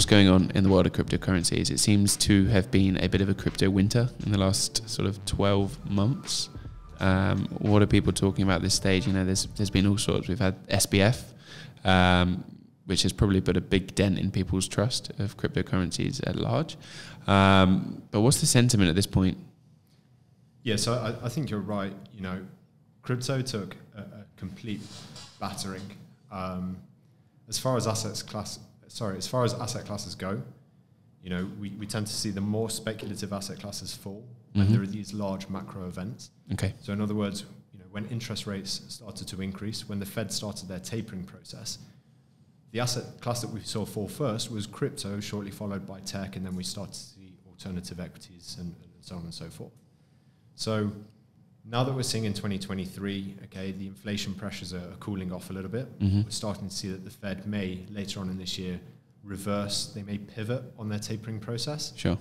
going on in the world of cryptocurrencies. It seems to have been a bit of a crypto winter in the last sort of 12 months. What are people talking about at this stage? You know, there's been all sorts. We've had SBF, which has probably put a big dent in people's trust of cryptocurrencies at large. But what's the sentiment at this point? Yeah, so I think you're right. You know, crypto took a complete battering. As far as asset classes go, you know, we tend to see the more speculative asset classes fall when there are these large macro events. Okay. So in other words, you know, when interest rates started to increase, when the Fed started their tapering process, the asset class that we saw fall first was crypto, shortly followed by tech, and then we started to see alternative equities and so on and so forth. So now that we're seeing in 2023, okay, the inflation pressures are cooling off a little bit. We're starting to see that the Fed may, later on in this year, reverse, they may pivot on their tapering process. Sure.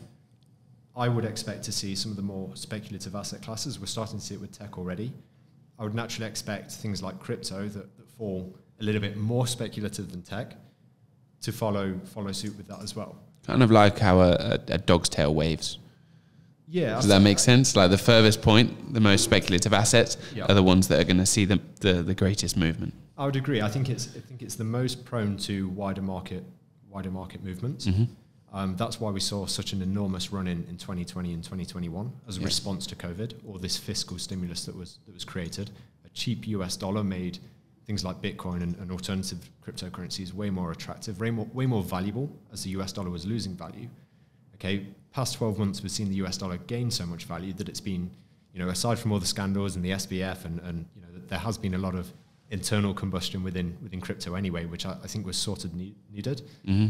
I would expect to see some of the more speculative asset classes. We're starting to see it with tech already. I would naturally expect things like crypto that fall a little bit more speculative than tech to follow suit with that as well. Kind of like how a dog's tail waves. Yeah. Does that make sense? Like the furthest point, the most speculative assets are the ones that are going to see the greatest movement. I would agree. I think it's the most prone to wider market movements. That's why we saw such an enormous run in 2020 and 2021 as a response to COVID, or this fiscal stimulus that was created. A cheap US dollar made things like Bitcoin and alternative cryptocurrencies way more attractive, way more valuable as the US dollar was losing value. Okay, past 12 months we've seen the US dollar gain so much value that it's been, you know, aside from all the scandals and the SBF and you know, there has been a lot of internal combustion within crypto anyway, which I think was sort of needed.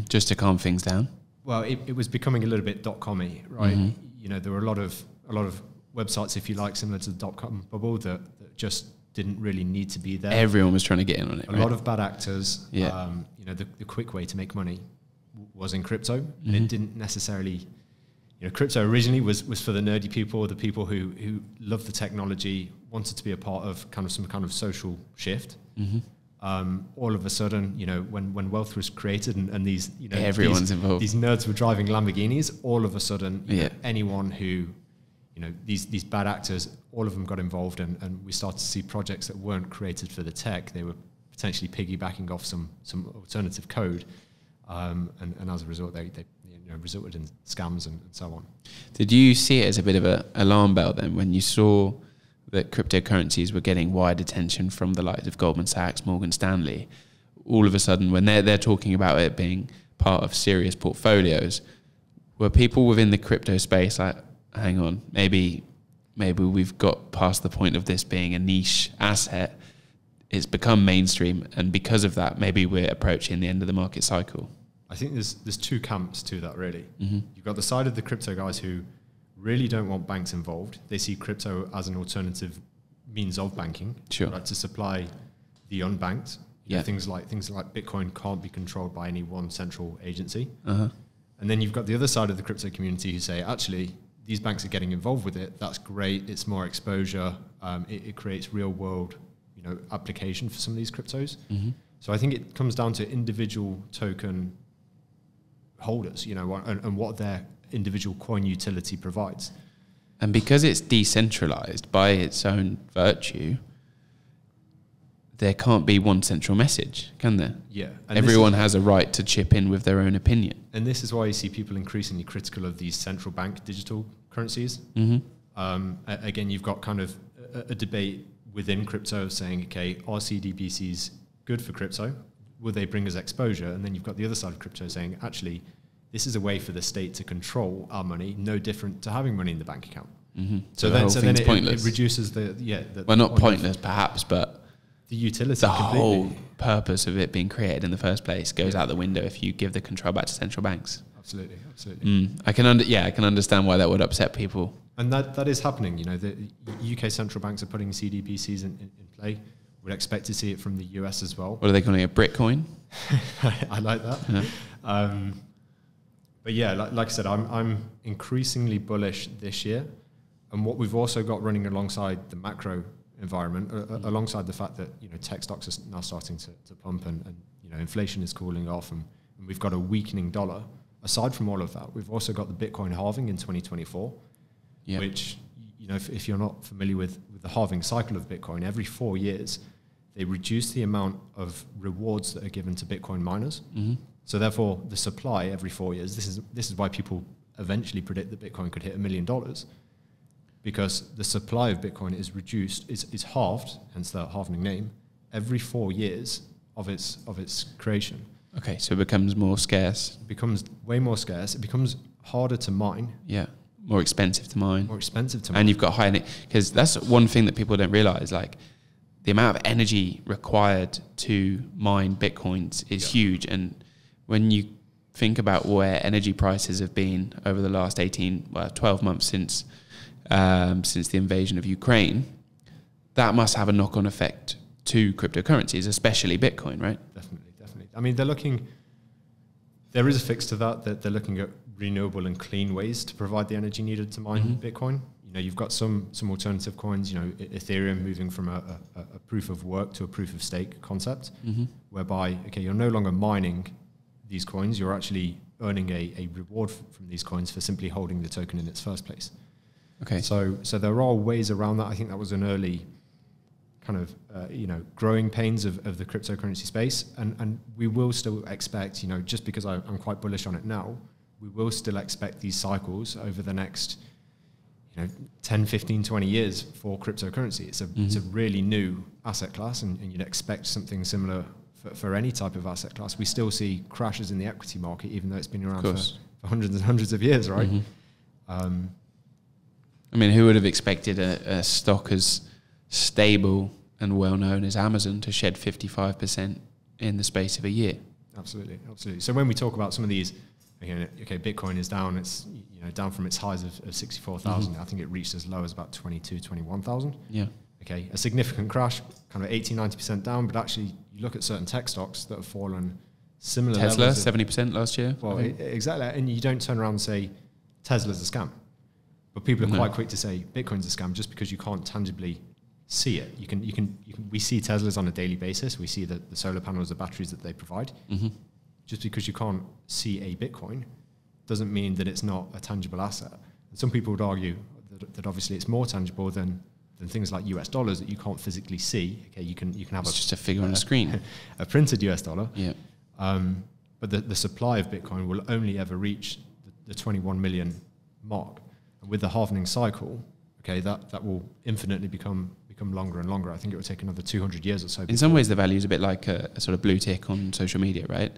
Just to calm things down. Well, it was becoming a little bit .com-y, right? You know, there were a lot of websites, if you like, similar to the .com bubble that just didn't really need to be there. Everyone was trying to get in on it. A lot of bad actors. You know, the quick way to make money was in crypto, and it didn't necessarily. You know, crypto originally was for the nerdy people, the people who loved the technology, wanted to be a part of some kind of social shift. All of a sudden, you know, when wealth was created and these, you know, everyone's involved. These nerds were driving Lamborghinis. All of a sudden, you know, anyone who, you know, these bad actors, all of them got involved, and we started to see projects that weren't created for the tech. They were potentially piggybacking off some alternative code, and as a result, they you know, resulted in scams and so on. Did you see it as a bit of an alarm bell then when you saw that cryptocurrencies were getting wide attention from the likes of Goldman Sachs, Morgan Stanley? All of a sudden, when they're talking about it being part of serious portfolios, were people within the crypto space like, hang on, maybe we've got past the point of this being a niche asset, it's become mainstream, and because of that, maybe we're approaching the end of the market cycle? I think there's two camps to that, really. You've got the side of the crypto guys who really don't want banks involved. They see crypto as an alternative means of banking, right, to supply the unbanked. You know, things like Bitcoin can't be controlled by any one central agency. And then you've got the other side of the crypto community who say, actually, these banks are getting involved with it. That's great. It's more exposure. It creates real world, you know, application for some of these cryptos. So I think it comes down to individual token holders, you know, and what their individual coin utility provides. And because it's decentralized by its own virtue, there can't be one central message, can there? Yeah. And everyone has a right to chip in with their own opinion. And this is why you see people increasingly critical of these central bank digital currencies. Again, you've got kind of a debate within crypto saying, okay, are CBDCs good for crypto? Will they bring us exposure? And then you've got the other side of crypto saying, actually, this is a way for the state to control our money, no different to having money in the bank account. So then it reduces well, not pointless perhaps, but the utility. The whole purpose of it being created in the first place goes out the window if you give the control back to central banks. Absolutely. I can understand why that would upset people. And that is happening. You know, the UK central banks are putting CBDCs in play. We'd expect to see it from the US as well. What are they calling it? Bitcoin? I like that. Yeah. But yeah, like I said, I'm increasingly bullish this year. And what we've also got running alongside the macro environment, alongside the fact that, you know, tech stocks are now starting to pump and you know, inflation is cooling off and we've got a weakening dollar, aside from all of that, we've also got the Bitcoin halving in 2024, which, if you're not familiar with the halving cycle of Bitcoin, every 4 years, they reduce the amount of rewards that are given to Bitcoin miners. So therefore, the supply every 4 years, this is why people eventually predict that Bitcoin could hit $1 million, because the supply of Bitcoin is reduced, is halved, hence the halving name, every 4 years of its creation. Okay, so it becomes more scarce. It becomes way more scarce. It becomes harder to mine. Yeah, more expensive to mine. More expensive to mine. And you've got high, because that's one thing that people don't realize, like the amount of energy required to mine Bitcoins is huge. And when you think about where energy prices have been over the last 12 months since the invasion of Ukraine, that must have a knock-on effect to cryptocurrencies, especially Bitcoin, right? Definitely. I mean, there is a fix to that they're looking at renewable and clean ways to provide the energy needed to mine Bitcoin. You've got some alternative coins, Ethereum moving from a proof of work to a proof of stake concept, whereby, you're no longer mining these coins, you're actually earning a reward from these coins for simply holding the token in its first place. Okay. So there are ways around that. I think that was an early kind of, growing pains of the cryptocurrency space. And we will still expect, just because I'm quite bullish on it now, we will still expect these cycles over the next, 10, 15, 20 years for cryptocurrency. It's a really new asset class, and you'd expect something similar for any type of asset class. We still see crashes in the equity market, even though it's been around for hundreds and hundreds of years, right? I mean, who would have expected a stock as stable and well known as Amazon to shed 55% in the space of a year? Absolutely. So when we talk about some of these, Bitcoin is down. It's down from its highs of 64,000. I think it reached as low as about 22, 21,000. Yeah. Okay, a significant crash, kind of 80, 90% down. But actually, you look at certain tech stocks that have fallen similar. Tesla, 70% last year. Well, exactly. And you don't turn around and say Tesla's a scam. But people are quite quick to say Bitcoin's a scam just because you can't tangibly see it. We see Teslas on a daily basis. We see the solar panels, the batteries that they provide. Just because you can't see a Bitcoin doesn't mean that it's not a tangible asset. And some people would argue that obviously it's more tangible than things like US dollars that you can't physically see. Okay, you can have it's just a figure on a screen, a printed US dollar. Yeah. But the supply of Bitcoin will only ever reach the 21 million mark. And with the halvening cycle, that will infinitely become longer and longer. I think it will take another 200 years or so. In some ways, the value is a bit like a sort of blue tick on social media, right?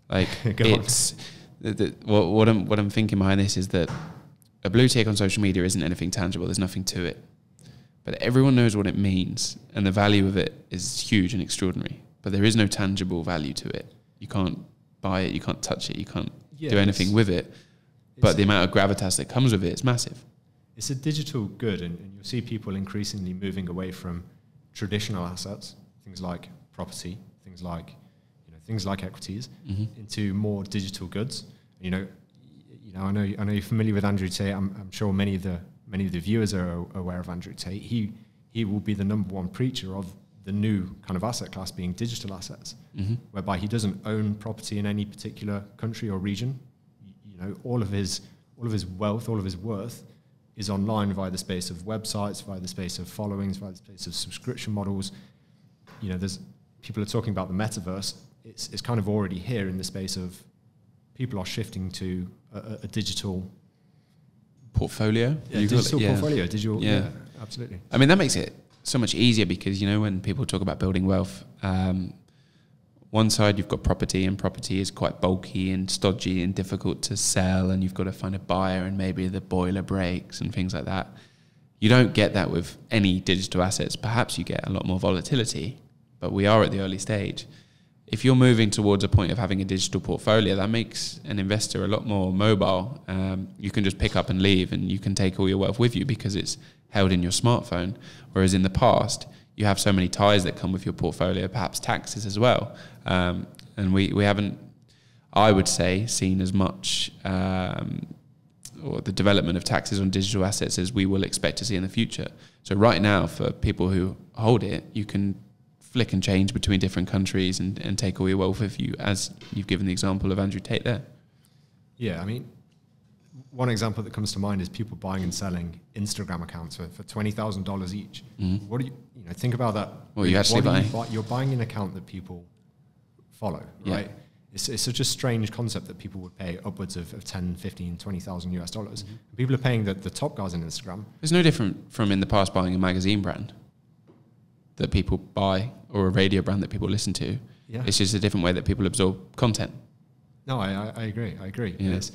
Like it's what I'm thinking behind this is that a blue tick on social media isn't anything tangible. There's nothing to it, but everyone knows what it means, and the value of it is huge and extraordinary. But there is no tangible value to it. You can't buy it. You can't touch it. You can't do anything with it. But the amount of gravitas that comes with it is massive. It's a digital good, and you'll see people increasingly moving away from traditional assets, things like property, things like equities, into more digital goods. I know you're familiar with Andrew Tate. I'm sure many of the viewers are aware of Andrew Tate. He will be the number one preacher of the new kind of asset class being digital assets, whereby he doesn't own property in any particular country or region. All of his wealth, all of his worth is online via the space of websites, via the space of followings, via the space of subscription models. There's people are talking about the metaverse. It's kind of already here in the space of people are shifting to a digital portfolio. Portfolio, digital. Yeah, absolutely. I mean, that makes it so much easier because, when people talk about building wealth, one side you've got property, and property is quite bulky and stodgy and difficult to sell, and you've got to find a buyer, and maybe the boiler breaks and things like that. You don't get that with any digital assets. Perhaps you get a lot more volatility, but we are at the early stage. If you're moving towards a point of having a digital portfolio, that makes an investor a lot more mobile. You can just pick up and leave, and you can take all your wealth with you because it's held in your smartphone. Whereas in the past, you have so many ties that come with your portfolio, perhaps taxes as well. And we haven't, I would say, seen as much or the development of taxes on digital assets as we will expect to see in the future. So right now, for people who hold it, you can flick and change between different countries and take all your wealth with you, as you've given the example of Andrew Tate there. Yeah, I mean, one example that comes to mind is people buying and selling Instagram accounts for $20,000 each. Mm-hmm. What do you think about that? Well, you actually buy. You're buying an account that people follow, right? Yeah. It's such a strange concept that people would pay upwards of 10, 15, 20,000 US dollars. Mm-hmm. People are paying the top guys on Instagram. It's no different from in the past buying a magazine brand that people buy or a radio brand that people listen to. Yeah. It's just a different way that people absorb content. No, I agree. Yeah. It's,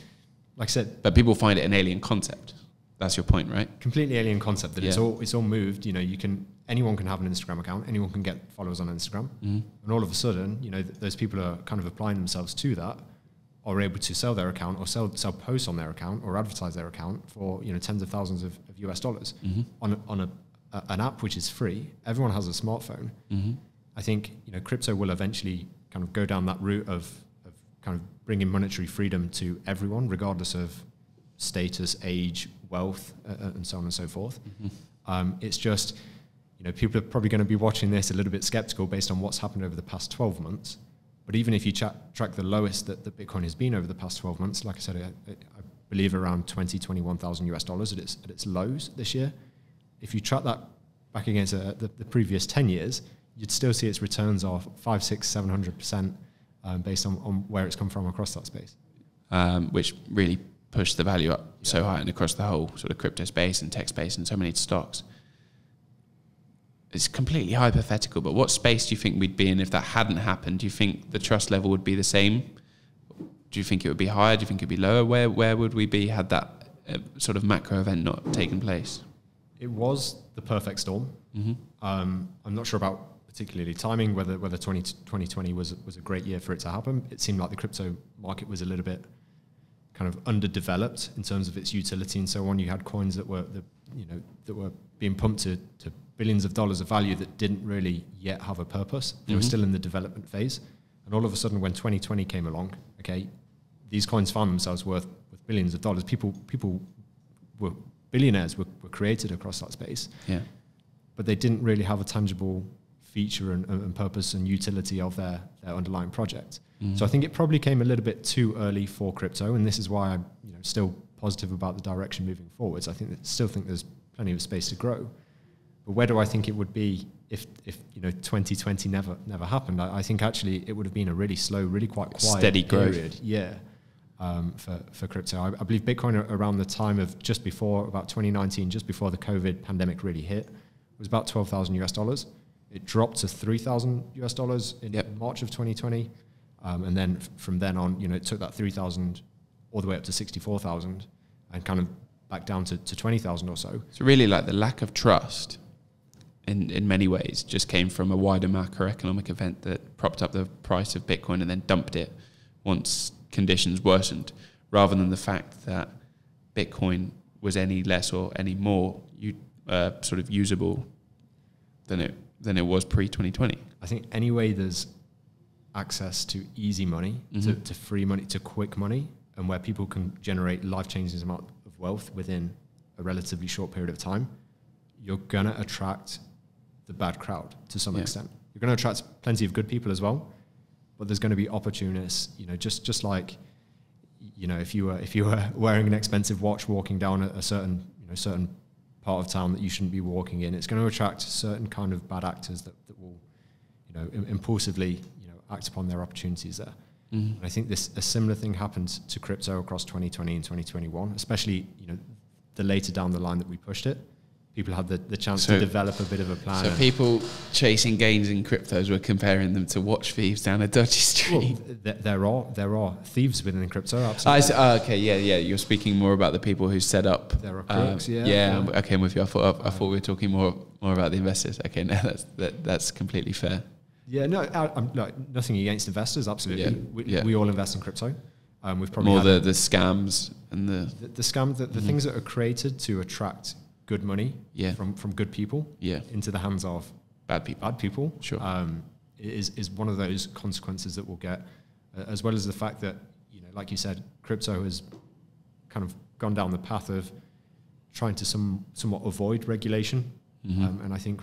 like I said, but people find it an alien concept. That's your point, right? Completely alien concept that it's all moved. You know, anyone can have an Instagram account, anyone can get followers on Instagram, and all of a sudden, you know, those people are kind of applying themselves to that, or able to sell their account, or sell posts on their account, or advertise their account for, you know, tens of thousands of US dollars on an app which is free. Everyone has a smartphone. I think, you know, crypto will eventually kind of go down that route of kind of bringing monetary freedom to everyone, regardless of status, age, wealth, and so on and so forth. It's just, you know, people are probably going to be watching this a little bit skeptical based on what's happened over the past 12 months. But even if you track the lowest that Bitcoin has been over the past 12 months, like I said, I believe around 21,000 US dollars at its lows this year. If you track that back against the previous 10 years, you'd still see its returns of 500%, 600%, 700%, based on where it's come from across that space. Which really pushed the value up so high and across the whole sort of crypto space and tech space and so many stocks. It's completely hypothetical, but what space do you think we'd be in if that hadn't happened? Do you think the trust level would be the same? Do you think it would be higher? Do you think it would be lower? Where would we be had that sort of macro event not taken place? It was the perfect storm. I'm not sure about particularly timing, whether 2020 was a great year for it to happen. It seemed like the crypto market was a little bit kind of underdeveloped in terms of its utility and so on. You had coins that were being pumped to billions of dollars of value that didn't really yet have a purpose. They were still in the development phase. And all of a sudden, when 2020 came along, okay, these coins found themselves worth billions of dollars. People were billionaires were created across that space. Yeah. But they didn't really have a tangible feature and purpose and utility of their underlying project. So I think it probably came a little bit too early for crypto, and this is why I'm still positive about the direction moving forwards. I still think there's plenty of space to grow. But where do I think it would be if 2020 never happened? I think actually it would have been a really slow, really quite quiet steady period. Growth. For crypto. I believe Bitcoin around the time of just before, about 2019, just before the COVID pandemic really hit, was about 12,000 US dollars. It dropped to 3,000 US dollars in March of 2020. And then from then on, it took that 3,000 all the way up to 64,000 and kind of back down to 20,000 or so. So really like the lack of trust in many ways just came from a wider macroeconomic event that propped up the price of Bitcoin and then dumped it once conditions worsened, rather than the fact that Bitcoin was any less or any more sort of usable than it was pre-2020. I think anyway there's access to easy money, to free money, to quick money, and where people can generate life-changing amount of wealth within a relatively short period of time, you're going to attract the bad crowd to some extent. You're going to attract plenty of good people as well, but there's going to be opportunists, just like, if you were wearing an expensive watch walking down a certain part of town that you shouldn't be walking in, it's going to attract certain kind of bad actors that will, impulsively, act upon their opportunities there. And I think a similar thing happened to crypto across 2020 and 2021, especially, the later down the line that we pushed it. People had the chance to develop a bit of a plan. So people chasing gains in cryptos were comparing them to watch thieves down a dodgy street. Well, there are thieves within crypto, absolutely. Okay, yeah. You're speaking more about the people who set up. There are crooks, Okay, I'm with you. I thought we were talking more about the investors. Okay, no, that's completely fair. Yeah, no, I'm nothing against investors. Absolutely, we all invest in crypto. We've probably more the scams and the scam, the things that are created to attract good money from good people into the hands of bad people. Sure, is one of those consequences that we'll get, as well as the fact that like you said, crypto has kind of gone down the path of trying to somewhat avoid regulation, and I think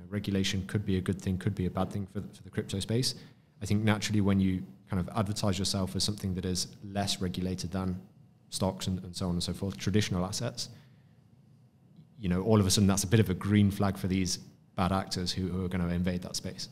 regulation could be a good thing, could be a bad thing for the crypto space. I think naturally when you kind of advertise yourself as something that is less regulated than stocks and so on and so forth, traditional assets, all of a sudden that's a bit of a green flag for these bad actors who are going to invade that space.